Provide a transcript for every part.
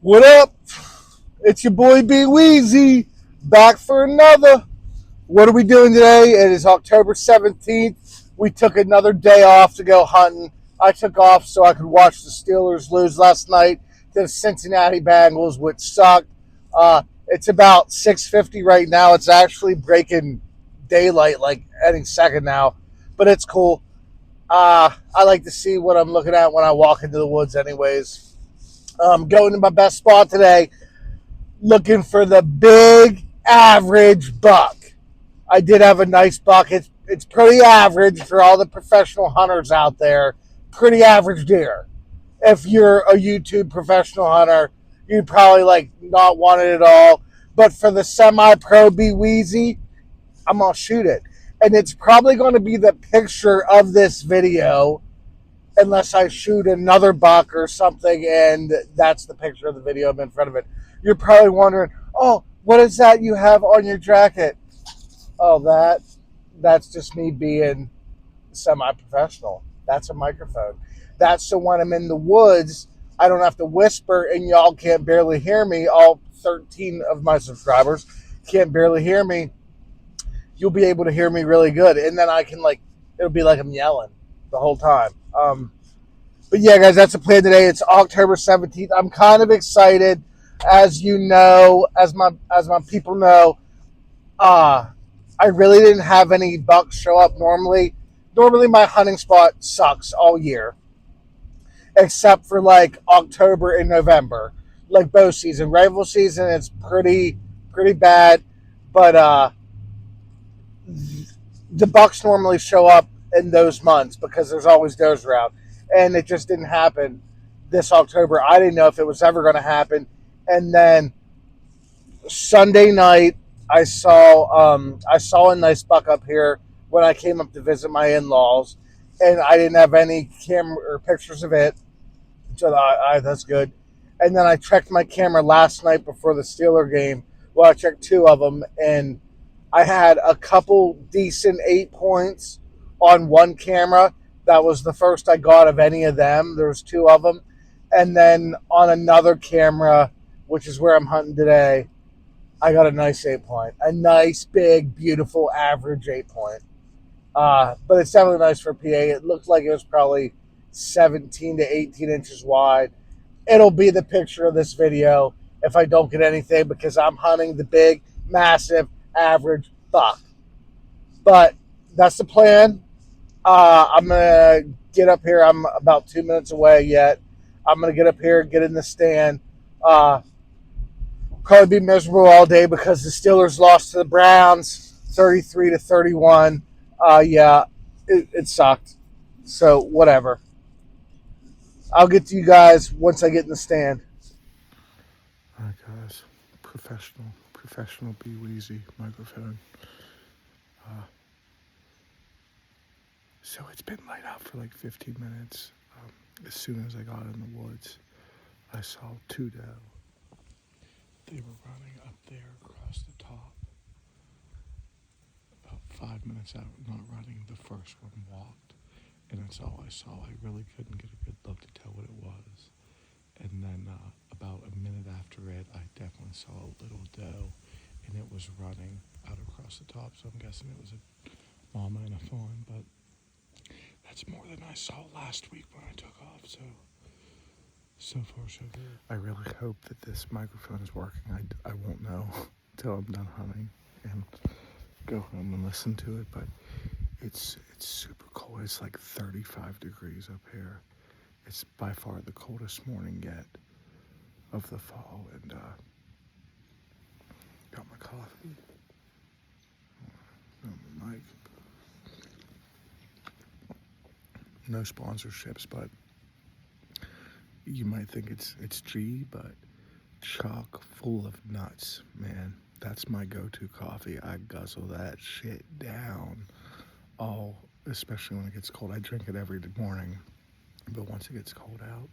What up? It's your boy B Weezy back for another. What are we doing today? It is October 17th. We took another day off to go hunting. I took off so I could watch the Steelers lose last night to the Cincinnati Bengals, which sucked. It's about 6:50 right now. It's actually breaking daylight like any second now, but it's cool. I like to see what I'm looking at when I walk into the woods, anyways. Going to my best spot today, looking for the big average buck. I did have a nice buck. It's pretty average for all the professional hunters out there. Pretty average deer. If you're a YouTube professional hunter, you'd probably like not want it at all. But for the semi-pro B Weezy, I'm gonna shoot it, and it's probably going to be the picture of this video unless I shoot another buck or something, and that's the picture of the video I'm in front of it. You're probably wondering, oh, what is that you have on your jacket? Oh, that's just me being semi-professional. That's a microphone. That's so when I'm in the woods, I don't have to whisper and y'all can't barely hear me. All 13 of my subscribers can't barely hear me. You'll be able to hear me really good, and then I can it'll be like I'm yelling the whole time. But yeah, guys, that's the plan today. It's October 17th. I'm kind of excited, as you know, as my people know. Uh, I really didn't have any bucks show up. Normally my hunting spot sucks all year, except for like October and November, like bow season. Rifle season, it's pretty bad, but the bucks normally show up in those months because there's always does around, and it just didn't happen this October. I didn't know if it was ever going to happen, and then Sunday night I saw a nice buck up here when I came up to visit my in-laws, and I didn't have any camera or pictures of it, so that's good. And then I checked my camera last night before the Steeler game. Well, I checked two of them, and I had a couple decent 8 points on one camera. That was the first I got of any of them. There was two of them, and then on another camera, which is where I'm hunting today, I got a nice 8 point, a nice big beautiful average 8 point. But it's definitely nice for PA. It looked like it was probably 17 to 18 inches wide. It'll be the picture of this video if I don't get anything because I'm hunting the big, massive, average buck. But that's the plan. I'm gonna get up here. I'm about 2 minutes away yet. I'm gonna get up here, get in the stand. Uh, Probably be miserable all day because the Steelers lost to the Browns 33-31. Yeah, it sucked. So whatever. I'll get to you guys once I get in the stand. All right, guys. Professional Be Weezy microphone. Uh, so it's been light out for like 15 minutes. As soon as I got in the woods, I saw two doe. They were running up there across the top. About 5 minutes out, not running, the first one walked. And that's all I saw. I really couldn't get a good look to tell what it was. And then about a minute after it, I definitely saw a little doe, and it was running out across the top. So I'm guessing it was a mama and a fawn, but that's more than I saw last week when I took off. So far so good. I really hope that this microphone is working. I won't know until I'm done hunting and go home and listen to it. But it's super cold. It's like 35 degrees up here. It's by far the coldest morning yet of the fall, and got my coffee, got my mic. No sponsorships, but you might think it's G, but chock full of nuts, man. That's my go-to coffee. I guzzle that shit down. All, especially when it gets cold. I drink it every morning, but once it gets cold out,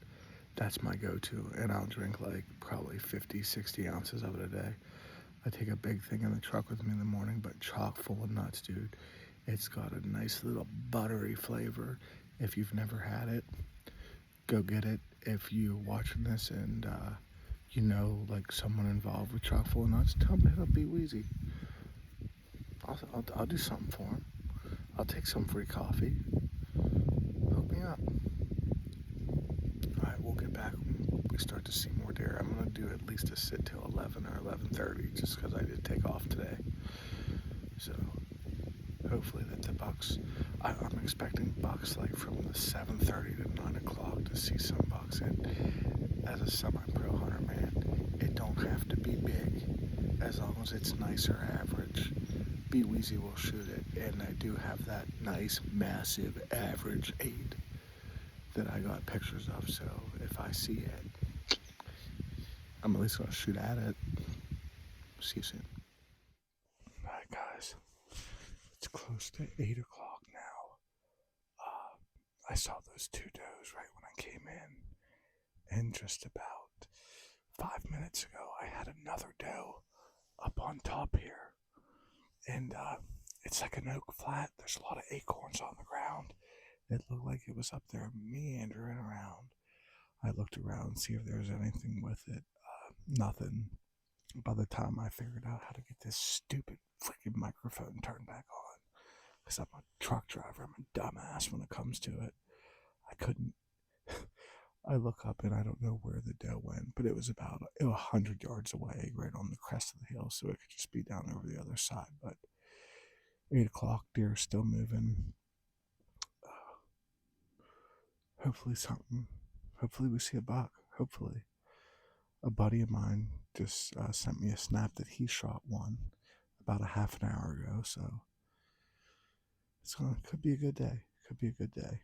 that's my go-to, and I'll drink like probably 50, 60 ounces of it a day. I take a big thing in the truck with me in the morning, but chock full of nuts, dude. It's got a nice little buttery flavor. If you've never had it, go get it. If you're watching this and you know, like someone involved with Chock full of nuts, tell them to hit up Be Weezy. I'll do something for them. I'll take some free coffee. Hook me up. All right, we'll get back when we start to see more deer. I'm gonna do at least a sit till 11 or 11:30, just because I did take off today. So hopefully that the bucks. I'm expecting bucks like from the 7:30 to 9 o'clock to see some bucks. And as a semi-pro hunter, man, it don't have to be big, as long as it's nice or average. Be Weezy will shoot it, and I do have that nice, massive average 8 that I got pictures of. So if I see it, I'm at least gonna shoot at it. See you soon. All right, guys. It's close to 8 o'clock now. I saw those 2 does right when I came in. And just about 5 minutes ago, I had another doe up on top here. And it's like an oak flat. There's a lot of acorns on the ground. It looked like it was up there meandering around. I looked around to see if there was anything with it. Nothing. By the time I figured out how to get this stupid freaking microphone turned back on, because I'm a truck driver, I'm a dumbass when it comes to it, I couldn't. I look up and I don't know where the doe went, but it was about 100 yards away, right on the crest of the hill, so it could just be down over the other side. But 8 o'clock, deer still moving. Hopefully something. Hopefully we see a buck. Hopefully. A buddy of mine just sent me a snap that he shot one about a half an hour ago, so could be a good day. Could be a good day.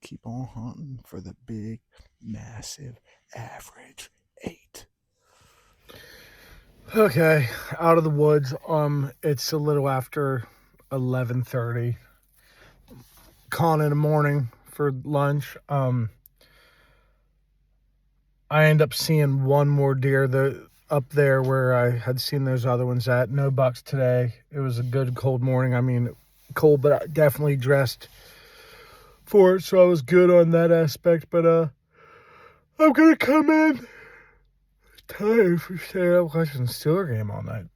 Keep on hunting for the big, massive, average 8. Okay, out of the woods. It's a little after 11:30. Calling in the morning for lunch. I end up seeing one more deer up there where I had seen those other ones at. No bucks today. It was a good cold morning. I mean, cold, but I definitely dressed for it, so I was good on that aspect. But I'm gonna come in tired for staying up watching the Steeler game all night.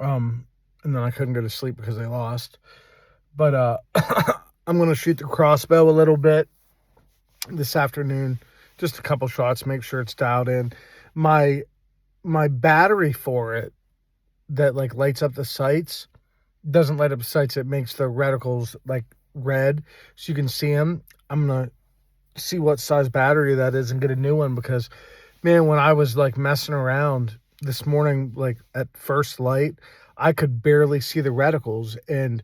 And then I couldn't go to sleep because they lost. But I'm gonna shoot the crossbow a little bit this afternoon. Just a couple shots, make sure it's dialed in. My battery for it that like lights up the sights doesn't light up the sights. It makes the reticles like red so you can see them. I'm gonna see what size battery that is and get a new one, because man, when I was like messing around this morning, like at first light, I could barely see the reticles, and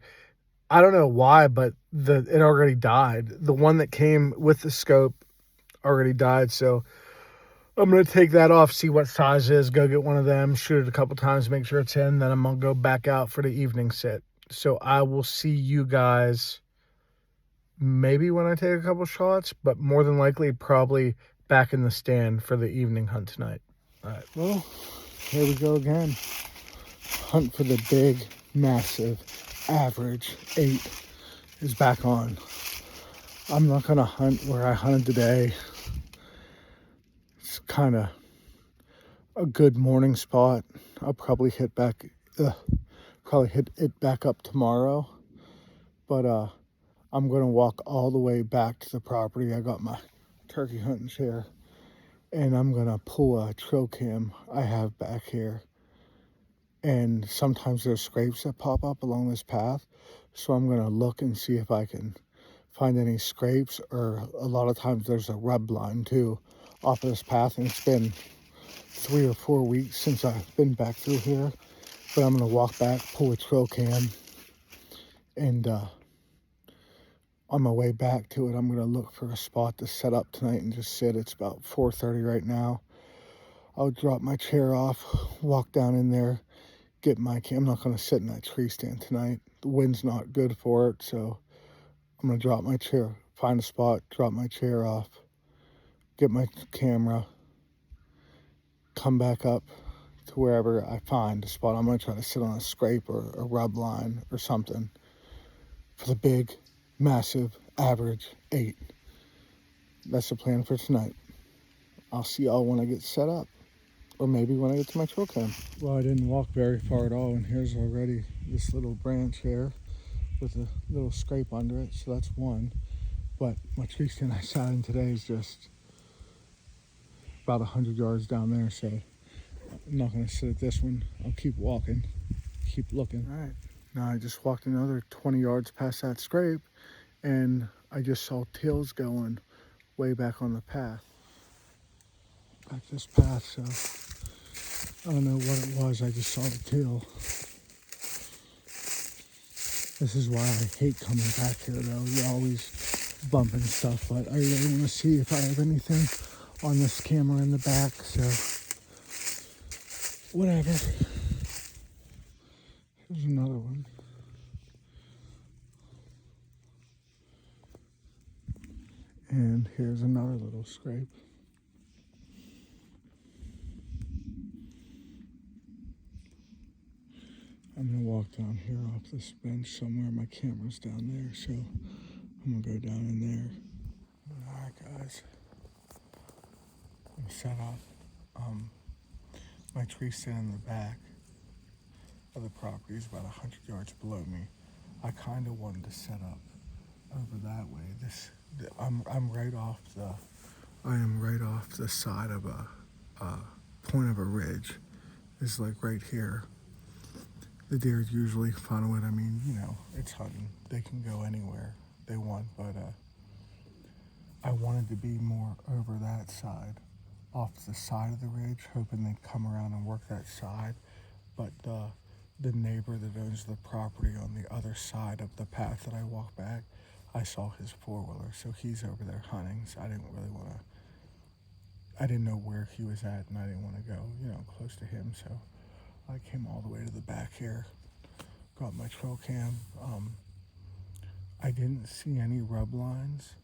I don't know why, but it already died. The one that came with the scope already died, so I'm going to take that off, see what size it is, go get one of them, shoot it a couple times, make sure it's in, then I'm going to go back out for the evening sit. So I will see you guys maybe when I take a couple shots, but more than likely probably back in the stand for the evening hunt tonight. All right, well, here we go again. Hunt for the big, massive, average 8 is back on. I'm not going to hunt where I hunted today. It's kind of a good morning spot. I'll probably hit it back up tomorrow. But I'm going to walk all the way back to the property. I got my turkey hunting chair, and I'm going to pull a trail cam I have back here. And sometimes there's scrapes that pop up along this path. So I'm going to look and see if I can find any scrapes, or a lot of times there's a rub line too off of this path, and it's been 3 or 4 weeks since I've been back through here. But I'm going to walk back, pull a trail cam, and on my way back to it, I'm going to look for a spot to set up tonight and just sit. It's about 4:30 right now. I'll drop my chair off, walk down in there, get my cam. I'm not going to sit in that tree stand tonight. The wind's not good for it, so I'm going to drop my chair, find a spot, drop my chair off, get my camera, come back up to wherever I find a spot. I'm going to try to sit on a scrape or a rub line or something for the big, massive, average 8. That's the plan for tonight. I'll see y'all when I get set up. or maybe when I get to my trail cam. Well, I didn't walk very far at all, and here's already this little branch here with a little scrape under it, so that's one. But my tree stand I sat in today is just about 100 yards down there, so I'm not going to sit at this one. I'll keep walking, keep looking. All right, now I just walked another 20 yards past that scrape, and I just saw tails going way back on the path. Back this path, so I don't know what it was. I just saw the tail. This is why I hate coming back here, though. You're always bumping stuff, but I really want to see if I have anything on this camera in the back, so whatever. Here's another one. And here's another little scrape. I'm gonna walk down here off this bench somewhere. My camera's down there, so I'm gonna go down in there. Alright guys, I'm set up. My tree stand in the back of the property is about 100 yards below me. I kind of wanted to set up over that way. I'm right off the. I am right off the side of a point of a ridge. It's like right here. The deer usually follow it. I mean, you know, it's hunting. They can go anywhere they want, but I wanted to be more over that side, off the side of the ridge, hoping they'd come around and work that side. But the neighbor that owns the property on the other side of the path that I walk back, I saw his four-wheeler, so he's over there hunting. So I didn't really want to. I didn't know where he was at, and I didn't want to go, you know, close to him. So I came all the way to the back here, got my trail cam. I didn't see any rub lines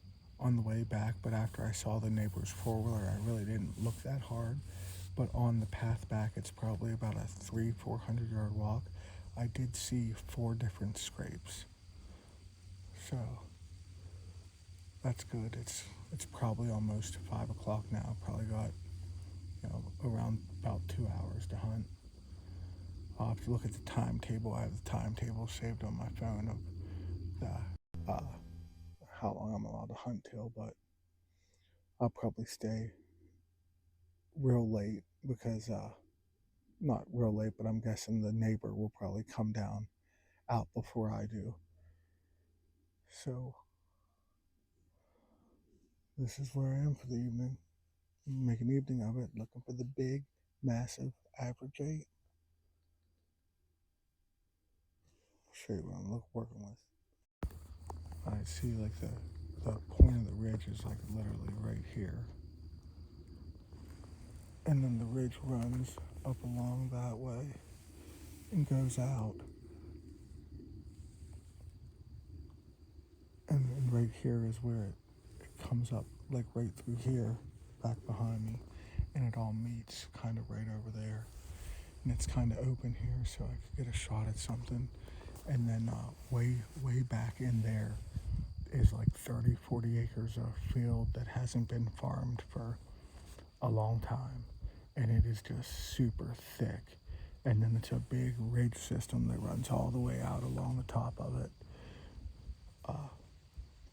on the way back, but after I saw the neighbor's four-wheeler, I really didn't look that hard. But on the path back, it's probably about a 300-400 yard walk. I did see 4 different scrapes, so that's good. It's probably almost 5 o'clock now. Probably got, you know, around about 2 hours to hunt. I'll have to look at the timetable. I have the timetable saved on my phone of the how long I'm allowed to hunt till, but I'll probably stay real late because not real late, but I'm guessing the neighbor will probably come down out before I do. So this is where I am for the evening. Make an evening of it, looking for the big, massive average 8. I'll show you what I'm working with. I see like the point of the ridge is like literally right here. And then the ridge runs up along that way and goes out. And right here is where it comes up, like right through here, back behind me. And it all meets kind of right over there. And it's kind of open here, so I could get a shot at something. And then way back in there is like 30-40 acres of field that hasn't been farmed for a long time, and it is just super thick. And then it's a big ridge system that runs all the way out along the top of it.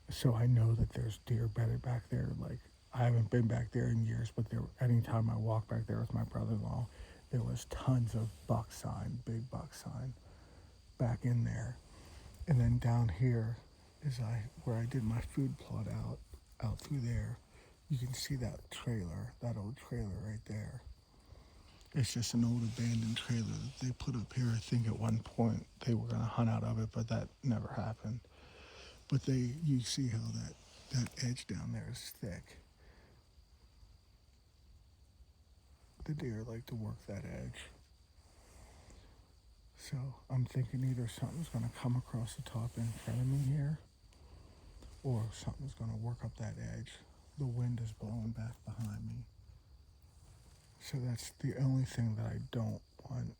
So I know that there's deer bedded back there. Like, I haven't been back there in years, but anytime I walk back there with my brother-in-law, there was tons of buck sign, big buck sign back in there. And then down here is where I did my food plot out through there. You can see that old trailer right there. It's just an old abandoned trailer that they put up here. I think at one point they were gonna hunt out of it, but that never happened. But you see how that edge down there is thick. The deer like to work that edge. So I'm thinking either something's gonna come across the top in front of me here, or something's gonna work up that edge. The wind is blowing back behind me. So that's the only thing that I don't want.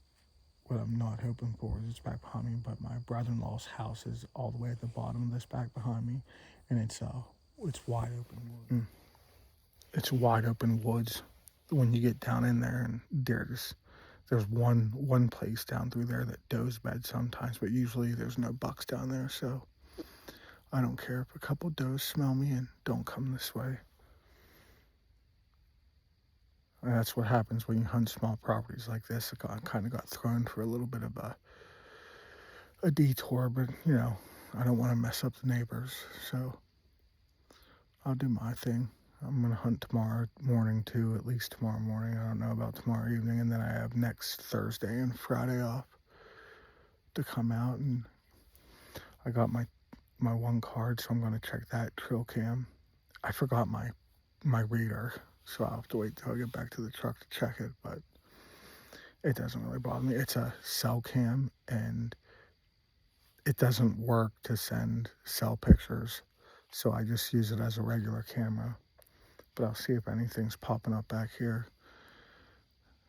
What I'm not hoping for is it's back behind me, but my brother-in-law's house is all the way at the bottom of this back behind me, and it's wide open woods. It's wide open woods when you get down in there, and there's one place down through there that does bed sometimes, but usually there's no bucks down there, so I don't care if a couple does smell me and don't come this way. And that's what happens when you hunt small properties like this. I kind of got thrown for a little bit of a detour, but I don't want to mess up the neighbors, so I'll do my thing. I'm gonna hunt tomorrow morning too, at least tomorrow morning. I don't know about tomorrow evening, and then I have next Thursday and Friday off to come out. And I got my one card, so I'm gonna check that trail cam. I forgot my reader, so I'll have to wait till I get back to the truck to check it. But it doesn't really bother me. It's a cell cam, and it doesn't work to send cell pictures, so I just use it as a regular camera. But I'll see if anything's popping up back here.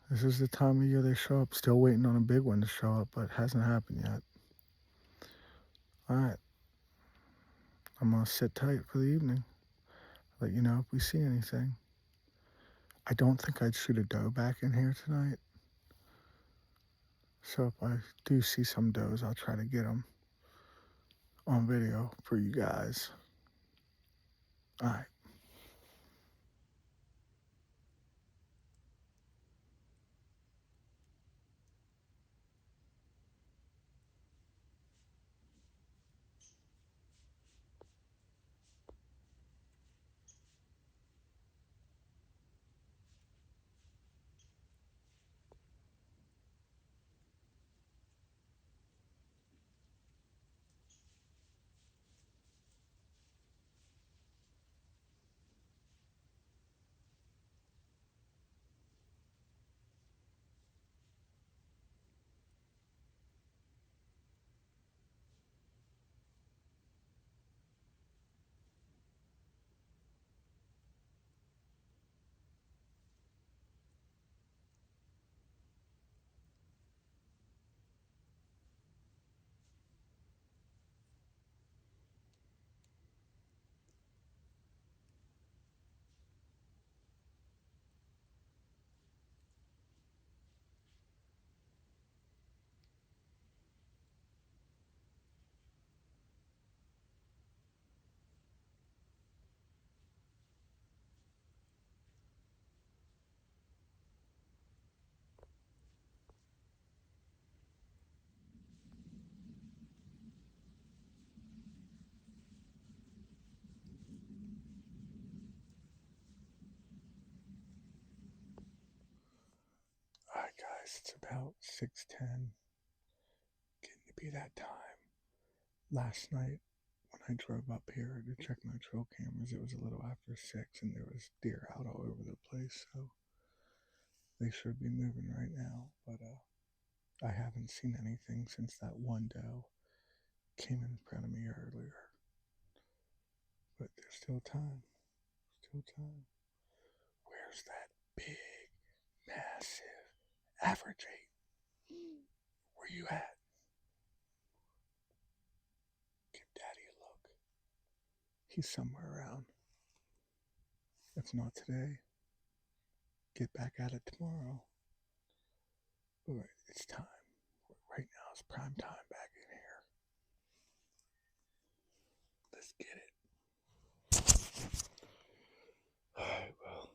This is the time of year they show up. Still waiting on a big one to show up, but it hasn't happened yet. All right, I'm gonna sit tight for the evening. Let you know if we see anything. I don't think I'd shoot a doe back in here tonight. So if I do see some does, I'll try to get them on video for you guys. All right. All right, guys. It's about 6:10. Getting to be that time. Last night, when I drove up here to check my trail cameras, it was a little after 6, and there was deer out all over the place. So they should be moving right now. But I haven't seen anything since that one doe came in front of me earlier. But there's still time. Still time. Where's that big, massive average 8? Where you at? Give Daddy a look. He's somewhere around. If not today, get back at it tomorrow. But it's time. Right now it's prime time back in here. Let's get it. Alright, well.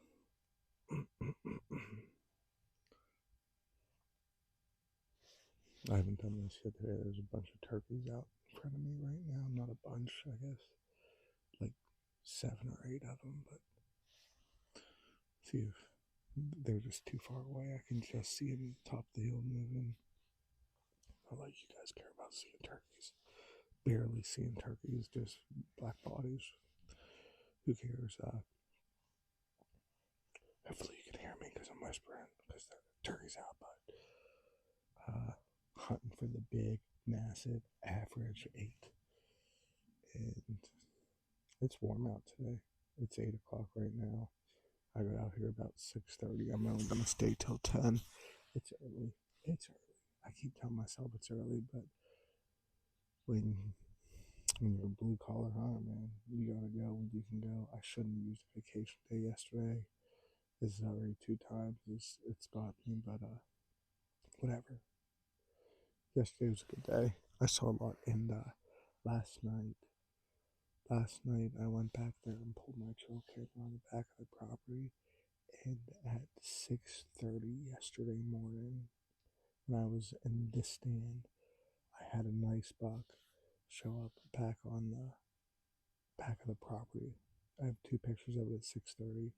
I haven't done this yet today. There's a bunch of turkeys out in front of me right now. Not a bunch, I guess. Like 7 or 8 of them, but see if they're just too far away. I can just see them top the hill moving. Not like you guys care about seeing turkeys. Barely seeing turkeys, just black bodies. Who cares? Hopefully you can hear me because I'm whispering because the turkey's out, but hunting for the big, massive, average 8. And it's warm out today. It's 8 o'clock right now. I got out here about 6:30. I'm only going to stay till 10. It's early. It's early. I keep telling myself it's early, but when you're a blue collar hunter, man, you gotta go when you can go. I shouldn't have used a vacation day yesterday. It's already 2 times it's got me, but whatever. Yesterday was a good day. I saw a lot, and last night, I went back there and pulled my trail camera on the back of the property, and at 6:30 yesterday morning, when I was in this stand, I had a nice buck show up back on the back of the property. I have 2 pictures of it at 6:30,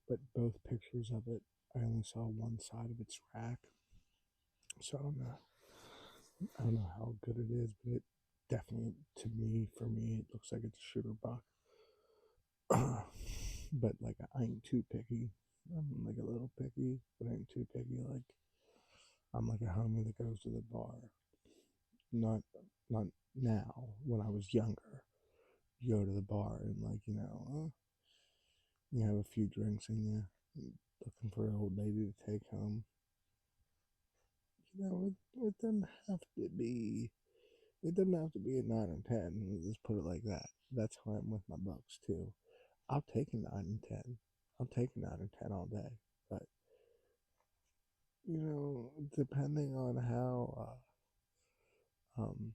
but both pictures of it, I only saw one side of its rack. So I don't know how good it is, but it definitely, for me, it looks like it's a shooter buck. But like, I ain't too picky. I'm like a little picky, but I ain't too picky. Like, I'm like a homie that goes to the bar. Not now. When I was younger, you go to the bar and like, you have a few drinks in you, looking for an old lady to take home. It doesn't have to be. It doesn't have to be a 9 or 10. Let's just put it like that. That's how I'm with my bucks too. I'll take a 9 and 10. I'll take a 9 or 10 all day. But depending on um,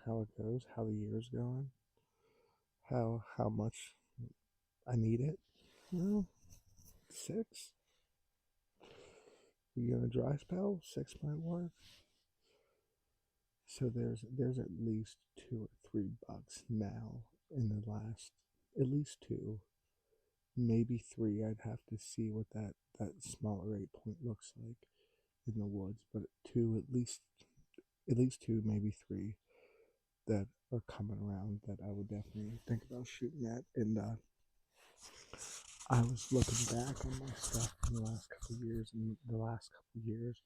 how it goes, how the year's going, how much I need it. 6. You get a dry spell, 6 might work. So there's at least 2 or 3 bucks now in the last, at least 2, maybe 3. I'd have to see what that smaller 8 point looks like in the woods, but 2, at least 2, maybe 3 that are coming around that I would definitely think about shooting at. And I was looking back on my stuff in the last couple of years, and the last couple of years,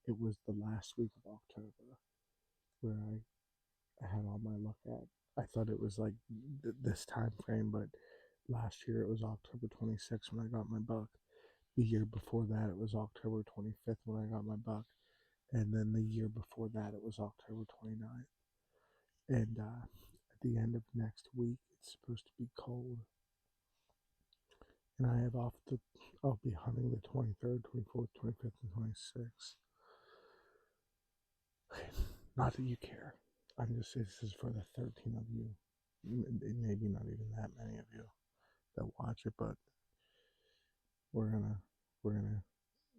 it was the last week of October where I had all my luck at. I thought it was like this time frame, but last year it was October 26th when I got my buck. The year before that it was October 25th when I got my buck, and then the year before that it was October 29th. And at the end of next week it's supposed to be cold, and I have I'll be hunting the 23rd, 24th, 25th, and 26th. Not that you care. I'm just saying this is for the 13 of you. Maybe not even that many of you that watch it, but we're gonna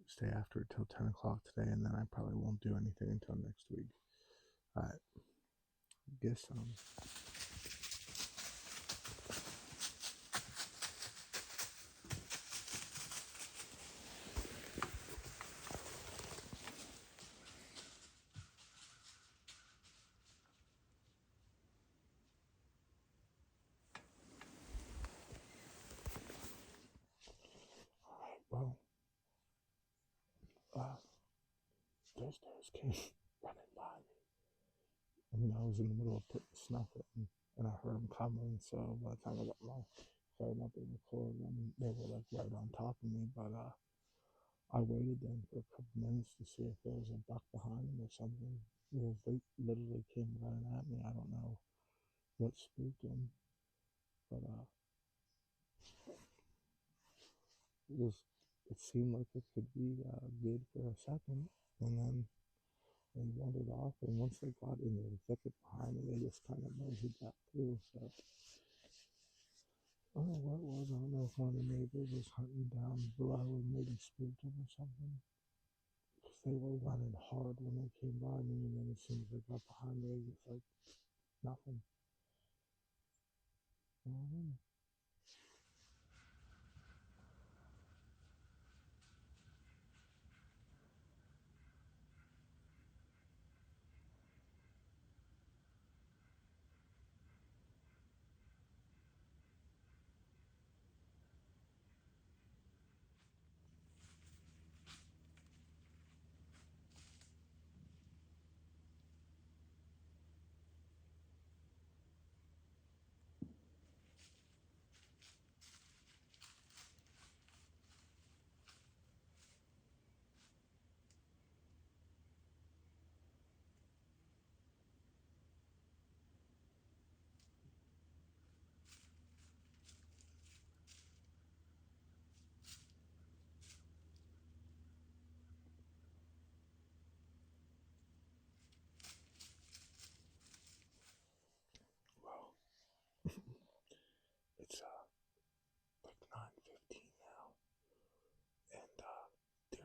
stay after it till 10 o'clock today, and then I probably won't do anything until next week. I guess well, those does came running by me. I mean, I was in the middle of putting snuff in, and I heard them coming. So by the time I got my phone up and recorded them, they were like right on top of me. But I waited then for a couple minutes to see if there was a buck behind them or something. Because they literally came running at me. I don't know what spooked them, but it was. It seemed like it could be good for a second, and then they wandered off. And once they got into the thicket behind me, they just kind of moseyed back through. So I don't know what it was. I don't know if one of the neighbors was hunting down below and maybe spooked them or something. Because they were running hard when they came by me, and then as soon as they got behind me, it was like nothing. I don't know.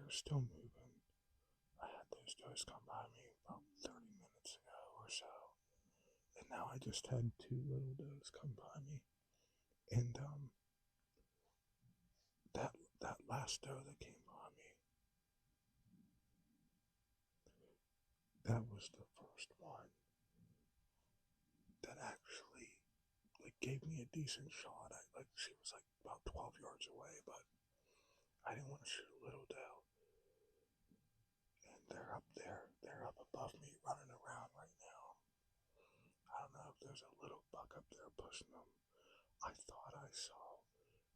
they're still moving. I had those does come by me about 30 minutes ago or so. And now I just had 2 little does come by me. And that last doe that came by me, that was the first one that actually gave me a decent shot. She was about 12 yards away, but I didn't want to shoot a little doe. And they're up there. They're up above me running around right now. I don't know if there's a little buck up there pushing them. I thought I saw,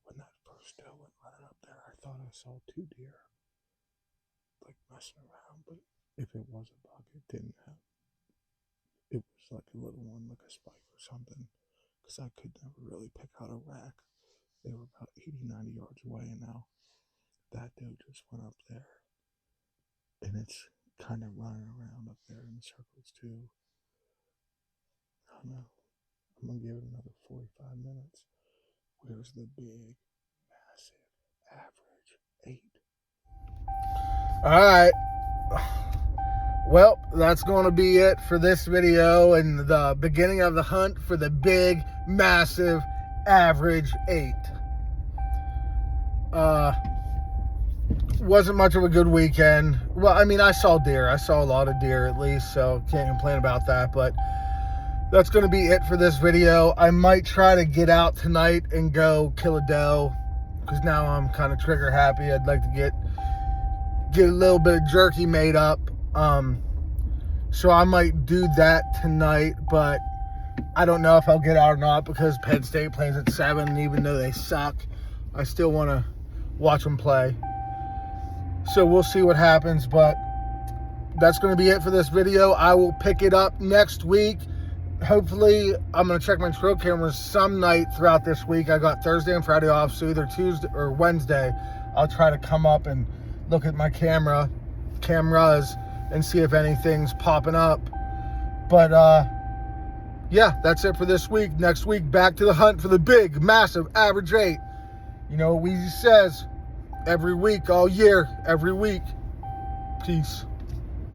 when that first doe went running up there, I thought I saw 2 deer messing around, but if it was a buck, it didn't have. It was like a little one, like a spike or something, because I could never really pick out a rack. They were about 80, 90 yards away, and now that doe just went up there, and it's kind of running around up there in circles too. I don't know. I'm going to give it another 45 minutes. Where's the big, massive, average 8? All right. Well, that's going to be it for this video and the beginning of the hunt for the big, massive, average 8. Wasn't much of a good weekend. Well, I mean, I saw deer. I saw a lot of deer at least, so can't complain about that. But that's going to be it for this video. I might try to get out tonight and go kill a doe, because now I'm kind of trigger happy. I'd like to get a little bit of jerky made up. So I might do that tonight, but I don't know if I'll get out or not, because Penn State plays at 7, and even though they suck, I still want to watch them play. So we'll see what happens, but that's going to be it for this video. I will pick it up next week. Hopefully, I'm going to check my trail cameras some night throughout this week. I got Thursday and Friday off, so either Tuesday or Wednesday, I'll try to come up and look at my cameras and see if anything's popping up. But yeah, that's it for this week. Next week, back to the hunt for the big, massive average 8. You know what Weezy says, every week, all year, every week. Peace.